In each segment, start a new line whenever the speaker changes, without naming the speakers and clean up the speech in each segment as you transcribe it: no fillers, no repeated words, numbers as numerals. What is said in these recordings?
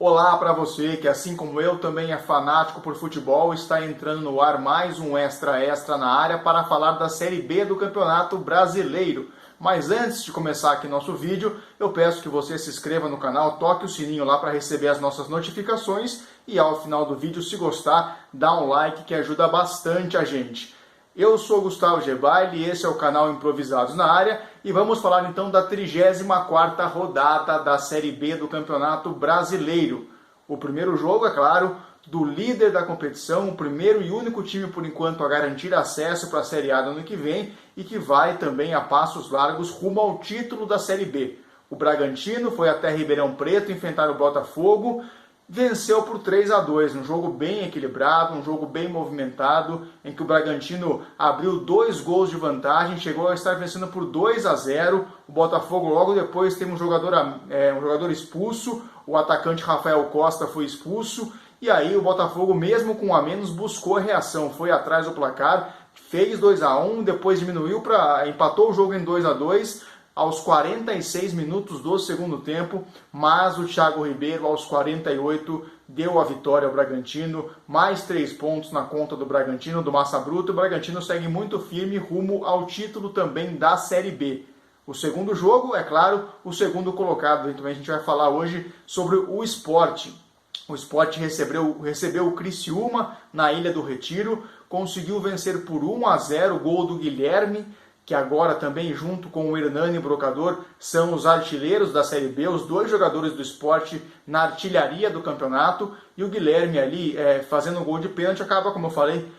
Olá para você que, assim como eu, também é fanático por futebol. Está entrando no ar mais um Extra Extra na área para falar da Série B do Campeonato Brasileiro. Mas antes de começar aqui nosso vídeo, eu peço que você se inscreva no canal, toque o sininho lá para receber as nossas notificações e ao final do vídeo, se gostar, dá um like que ajuda bastante a gente. Eu sou Gustavo Gebaile e esse é o canal Improvisados na Área e vamos falar então da 34ª rodada da Série B do Campeonato Brasileiro. O primeiro jogo, é claro, do líder da competição, o primeiro e único time por enquanto a garantir acesso para a Série A do ano que vem e que vai também a passos largos rumo ao título da Série B. O Bragantino foi até Ribeirão Preto enfrentar o Botafogo. Venceu por 3-2, um jogo bem equilibrado, um jogo bem movimentado, em que o Bragantino abriu 2 gols de vantagem, chegou a estar vencendo por 2-0. O Botafogo logo depois teve um jogador expulso, o atacante Rafael Costa foi expulso, e aí o Botafogo, mesmo com um a menos, buscou a reação, foi atrás do placar, fez 2-1, depois empatou o jogo em 2-2, aos 46 minutos do segundo tempo, mas o Thiago Ribeiro, aos 48, deu a vitória ao Bragantino, mais 3 pontos na conta do Bragantino, do Massa Bruta. O Bragantino segue muito firme rumo ao título também da Série B. O segundo jogo, é claro, o segundo colocado, também a gente vai falar hoje sobre o Sport. O Sport recebeu o Criciúma na Ilha do Retiro, conseguiu vencer por 1-0 o gol do Guilherme, que agora também, junto com o Hernani Brocador, são os artilheiros da Série B, os 2 jogadores do Sport na artilharia do campeonato, e o Guilherme ali, fazendo um gol de pênalti, acaba, como eu falei,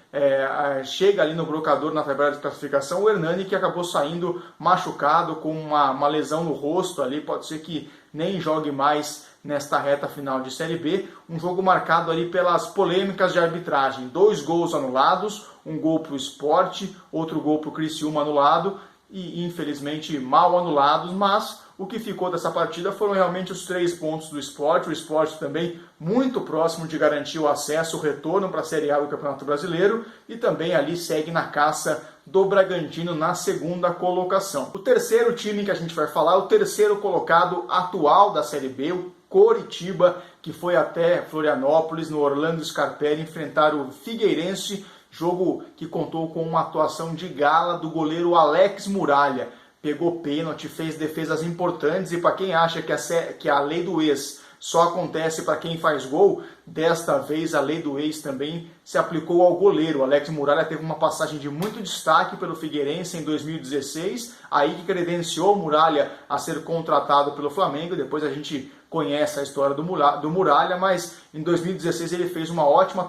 chega ali no Brocador na tabela de classificação. O Hernani, que acabou saindo machucado, com uma lesão no rosto ali, pode ser que nem jogue mais nesta reta final de Série B. Um jogo marcado ali pelas polêmicas de arbitragem, 2 gols anulados, um gol para o Sport, outro gol para o Criciúma anulado e infelizmente mal anulados, mas o que ficou dessa partida foram realmente os 3 pontos do Sport. O Sport também muito próximo de garantir o acesso, o retorno para a Série A do Campeonato Brasileiro, e também ali segue na caça do Bragantino na segunda colocação. O terceiro time que a gente vai falar, o terceiro colocado atual da Série B, o Coritiba, que foi até Florianópolis, no Orlando Scarpelli, enfrentar o Figueirense, jogo que contou com uma atuação de gala do goleiro Alex Muralha. Pegou pênalti, fez defesas importantes, e para quem acha que a lei do ex só acontece para quem faz gol, desta vez a lei do ex também se aplicou ao goleiro. Alex Muralha teve uma passagem de muito destaque pelo Figueirense em 2016, aí que credenciou Muralha a ser contratado pelo Flamengo. Depois a gente conhece a história do Muralha, mas em 2016 ele fez uma ótima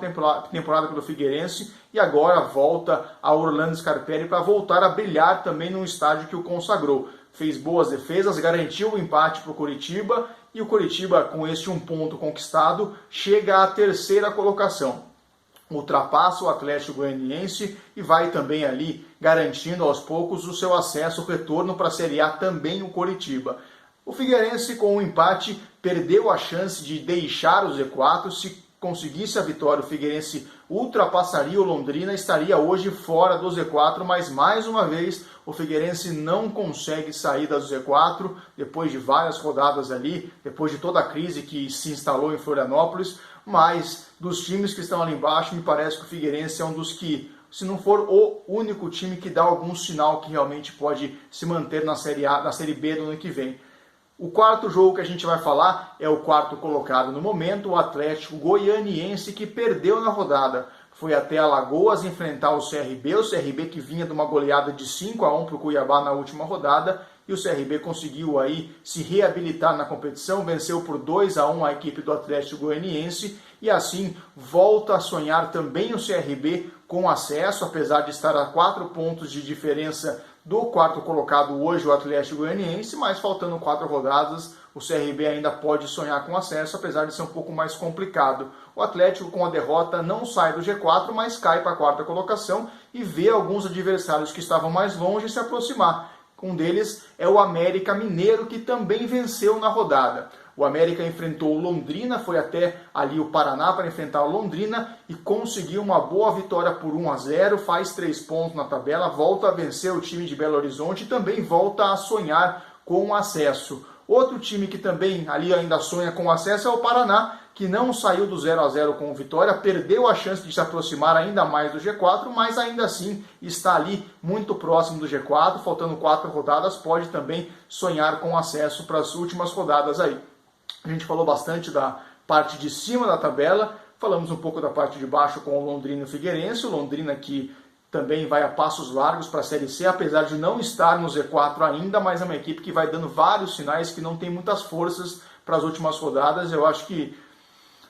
temporada pelo Figueirense e agora volta ao Orlando Scarpelli para voltar a brilhar também num estádio que o consagrou. Fez boas defesas, garantiu o empate para o Coritiba, e o Coritiba, com este 1 ponto conquistado, chega à terceira colocação. Ultrapassa o Atlético Goianiense e vai também ali garantindo aos poucos o seu acesso, o retorno para a Série A também o Coritiba. O Figueirense, com o empate, perdeu a chance de deixar o Z4. Se conseguisse a vitória, o Figueirense ultrapassaria o Londrina, estaria hoje fora do Z4, mas mais uma vez o Figueirense não consegue sair do Z4, depois de várias rodadas ali, depois de toda a crise que se instalou em Florianópolis. Mas dos times que estão ali embaixo, me parece que o Figueirense é um dos que, se não for o único time que dá algum sinal que realmente pode se manter na Série A, na Série B do ano que vem. O quarto jogo que a gente vai falar é o quarto colocado no momento, o Atlético Goianiense, que perdeu na rodada. Foi até Alagoas enfrentar o CRB que vinha de uma goleada de 5-1 para o Cuiabá na última rodada, e o CRB conseguiu aí se reabilitar na competição, venceu por 2-1 a equipe do Atlético Goianiense, e assim volta a sonhar também o CRB com acesso, apesar de estar a 4 pontos de diferença do quarto colocado hoje, o Atlético Goianiense, mas faltando 4 rodadas, o CRB ainda pode sonhar com acesso, apesar de ser um pouco mais complicado. O Atlético, com a derrota, não sai do G4, mas cai para a 4ª colocação e vê alguns adversários que estavam mais longe se aproximar. Um deles é o América Mineiro, que também venceu na rodada. O América enfrentou o Londrina, foi até ali o Paraná para enfrentar o Londrina e conseguiu uma boa vitória por 1-0, faz 3 pontos na tabela, volta a vencer o time de Belo Horizonte e também volta a sonhar com o acesso. Outro time que também ali ainda sonha com acesso é o Paraná, que não saiu do 0-0 com o Vitória, perdeu a chance de se aproximar ainda mais do G4, mas ainda assim está ali muito próximo do G4, faltando 4 rodadas, pode também sonhar com acesso para as últimas rodadas aí. A gente falou bastante da parte de cima da tabela, falamos um pouco da parte de baixo com o Londrina e o Figueirense, o Londrina que também vai a passos largos para a Série C, apesar de não estar no Z4 ainda, mas é uma equipe que vai dando vários sinais que não tem muitas forças para as últimas rodadas. Eu acho que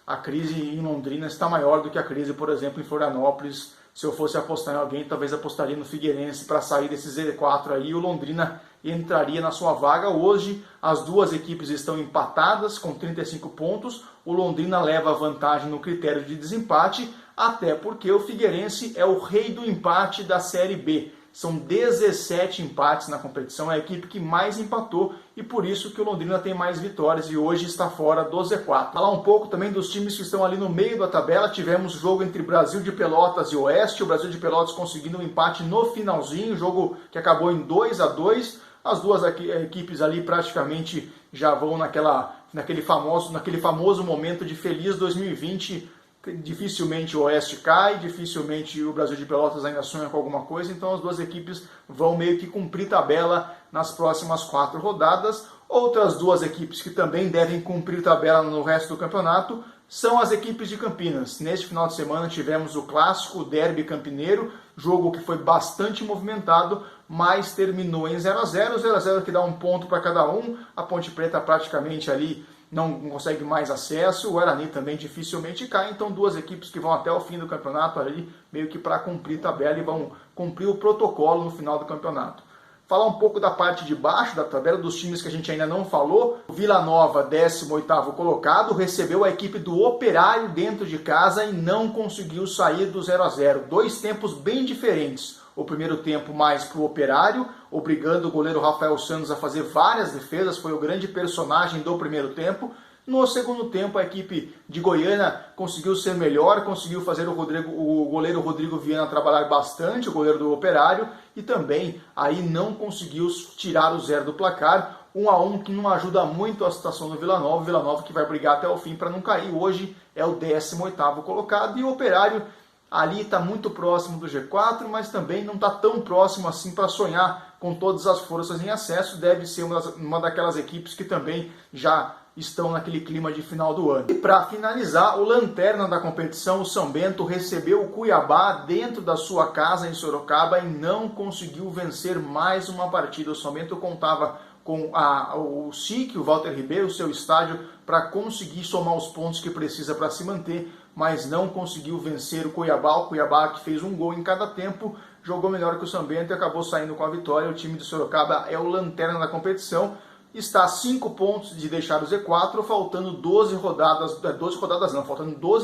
a crise em Londrina está maior do que a crise, por exemplo, em Florianópolis. Se eu fosse apostar em alguém, talvez apostaria no Figueirense para sair desse Z4 aí, o Londrina entraria na sua vaga. Hoje, as duas equipes estão empatadas com 35 pontos, o Londrina leva vantagem no critério de desempate, até porque o Figueirense é o rei do empate da Série B. São 17 empates na competição, é a equipe que mais empatou e por isso que o Londrina tem mais vitórias e hoje está fora do Z4. Falar um pouco também dos times que estão ali no meio da tabela, tivemos jogo entre Brasil de Pelotas e Oeste, o Brasil de Pelotas conseguindo um empate no finalzinho, jogo que acabou em 2-2, as duas equipes ali praticamente já vão naquele famoso momento de feliz 2020, dificilmente o Oeste cai, dificilmente o Brasil de Pelotas ainda sonha com alguma coisa, então as duas equipes vão meio que cumprir tabela nas próximas 4 rodadas. Outras duas equipes que também devem cumprir tabela no resto do campeonato são as equipes de Campinas. Neste final de semana tivemos o clássico, o Derby Campineiro, jogo que foi bastante movimentado, mas terminou em 0-0, 0-0 que dá um ponto para cada um, a Ponte Preta praticamente ali não consegue mais acesso, o Guarani também dificilmente cai, então duas equipes que vão até o fim do campeonato ali, meio que para cumprir tabela e vão cumprir o protocolo no final do campeonato. Falar um pouco da parte de baixo da tabela, dos times que a gente ainda não falou. O Vila Nova, 18º colocado, recebeu a equipe do Operário dentro de casa e não conseguiu sair do 0-0. Dois tempos bem diferentes. O primeiro tempo mais para o Operário, obrigando o goleiro Rafael Santos a fazer várias defesas, foi o grande personagem do primeiro tempo. No segundo tempo, a equipe de Goiânia conseguiu ser melhor, conseguiu fazer o goleiro Rodrigo Viana trabalhar bastante, o goleiro do Operário, e também aí não conseguiu tirar o 0 do placar. 1-1 que não ajuda muito a situação do Vila Nova. O Vila Nova que vai brigar até o fim para não cair. Hoje é o 18º colocado e o Operário ali está muito próximo do G4, mas também não está tão próximo assim para sonhar com todas as forças em acesso. Deve ser uma daquelas equipes que também já estão naquele clima de final do ano. E para finalizar, o lanterna da competição, o São Bento, recebeu o Cuiabá dentro da sua casa em Sorocaba e não conseguiu vencer mais uma partida. O São Bento contava com o SIC, o Walter Ribeiro, o seu estádio, para conseguir somar os pontos que precisa para se manter, mas não conseguiu vencer o Cuiabá que fez um gol em cada tempo, jogou melhor que o São Bento e acabou saindo com a vitória. O time de Sorocaba é o lanterna da competição, está a 5 pontos de deixar o Z4, faltando 12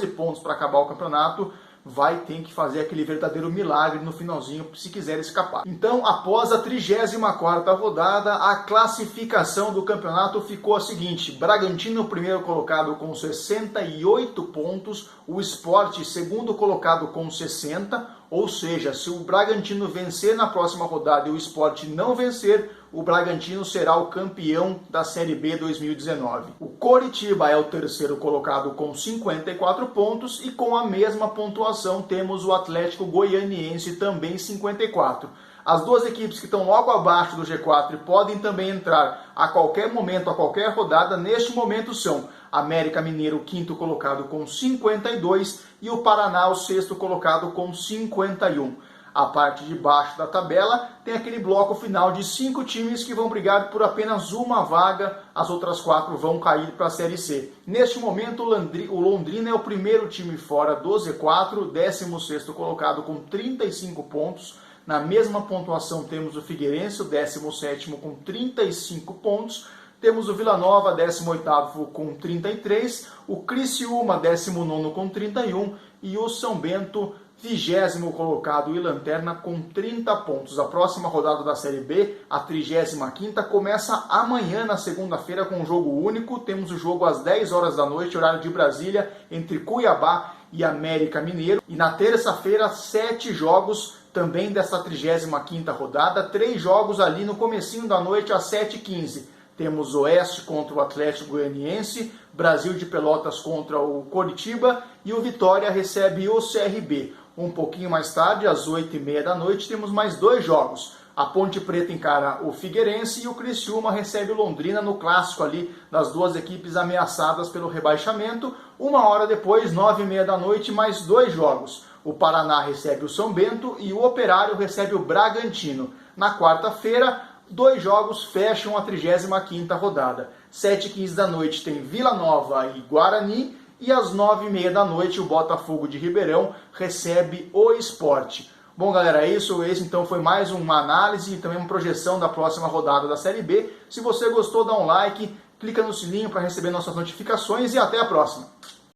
pontos para acabar o campeonato. Vai ter que fazer aquele verdadeiro milagre no finalzinho se quiser escapar. Então, após a 34ª rodada, a classificação do campeonato ficou a seguinte: Bragantino primeiro colocado com 68 pontos, o Sport segundo colocado com 60, ou seja, se o Bragantino vencer na próxima rodada e o Sport não vencer, o Bragantino será o campeão da Série B 2019. O Coritiba é o terceiro colocado com 54 pontos e com a mesma pontuação temos o Atlético Goianiense também 54. As duas equipes que estão logo abaixo do G4 e podem também entrar a qualquer momento, a qualquer rodada, neste momento são América Mineiro, quinto colocado com 52 e o Paraná, o sexto colocado com 51. A parte de baixo da tabela tem aquele bloco final de 5 times que vão brigar por apenas uma vaga, as outras 4 vão cair para a Série C. Neste momento, o Londrina é o primeiro time fora do Z4, 16º colocado com 35 pontos. Na mesma pontuação temos o Figueirense, o 17º com 35 pontos. Temos o Vila Nova, 18º com 33, o Criciúma, 19º com 31 e o São Bento, 20º colocado e lanterna com 30 pontos. A próxima rodada da Série B, a 35ª, começa amanhã na segunda-feira com um jogo único. Temos o jogo às 10 horas da noite, horário de Brasília, entre Cuiabá e América Mineiro. E na terça-feira, 7 jogos também dessa 35ª rodada, 3 jogos ali no comecinho da noite às 7h15. temos Oeste contra o Atlético Goianiense, Brasil de Pelotas contra o Coritiba e o Vitória recebe o CRB. Um pouquinho mais tarde, às 8h30 da noite, temos mais 2 jogos. A Ponte Preta encara o Figueirense e o Criciúma recebe o Londrina no clássico ali das 2 equipes ameaçadas pelo rebaixamento. 1 hora depois, 9h30 da noite, mais 2 jogos. O Paraná recebe o São Bento e o Operário recebe o Bragantino. Na quarta-feira, 2 jogos fecham a 35ª rodada. 7h15 da noite tem Vila Nova e Guarani e às 9h30 da noite o Botafogo de Ribeirão recebe o Sport. Bom, galera, é isso. Esse então foi mais uma análise e também uma projeção da próxima rodada da Série B. Se você gostou, dá um like, clica no sininho para receber nossas notificações e até a próxima.